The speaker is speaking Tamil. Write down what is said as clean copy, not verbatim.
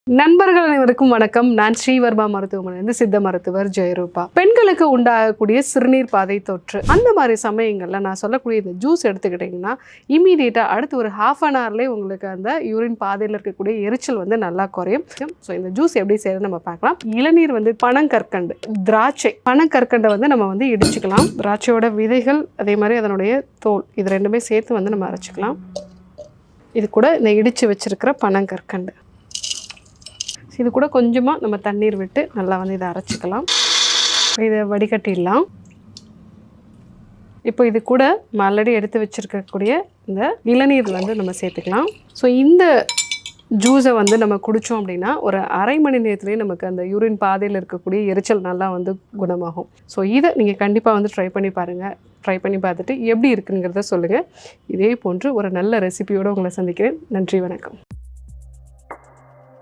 நண்பர்கள் அனைவருக்கும் வணக்கம். நான் ஸ்ரீவர்மா மருத்துவமனையிலிருந்து சித்த மருத்துவர் ஜெயரூபா. பெண்களுக்கு உண்டாகக்கூடிய சிறுநீர் பாதை தொற்று அந்த மாதிரி சமயங்கள்ல நான் சொல்லக்கூடிய இந்த ஜூஸ் எடுத்துக்கிட்டிங்கன்னா இமீடியட்டாக அடுத்து ஒரு ஹாஃப் அன் ஹவர்லேயே உங்களுக்கு அந்த யூரின் பாதையில் இருக்கக்கூடிய எரிச்சல் வந்து நல்லா குறையும். ஸோ இந்த ஜூஸ் எப்படி செய்யறது நம்ம பார்க்கலாம். இளநீர் வந்து பனங்கற்கண்டு, திராட்சை, பனங்கற்கண்டை வந்து நம்ம வந்து இடிச்சுக்கலாம். திராட்சையோட விதைகள் அதே மாதிரி அதனுடைய தோல் இது ரெண்டுமே சேர்த்து வந்து நம்ம அரைச்சிக்கலாம். இது கூட இந்த இடித்து வச்சிருக்கிற பனங்கற்கண்டு, இது கூட கொஞ்சமாக நம்ம தண்ணீர் விட்டு நல்லா வந்து இதை அரைச்சிக்கலாம். இதை வடிகட்டிடலாம். இப்போ இது கூட நம்ம ஆல்ரெடி எடுத்து வச்சுருக்கக்கூடிய இந்த இளநீர் வந்து நம்ம சேர்த்துக்கலாம். ஸோ இந்த ஜூஸை வந்து நம்ம குடித்தோம் அப்படின்னா ஒரு அரை மணி நேரத்துலேயே நமக்கு அந்த யூரின் பாதையில் இருக்கக்கூடிய எரிச்சல் நல்லா வந்து குணமாகும். ஸோ இதை நீங்கள் கண்டிப்பாக வந்து ட்ரை பண்ணி பாருங்கள். ட்ரை பண்ணி பார்த்துட்டு எப்படி இருக்குங்கிறத சொல்லுங்கள். இதே போன்று ஒரு நல்ல ரெசிபியோடு உங்களை சந்திக்கிறேன். நன்றி, வணக்கம்.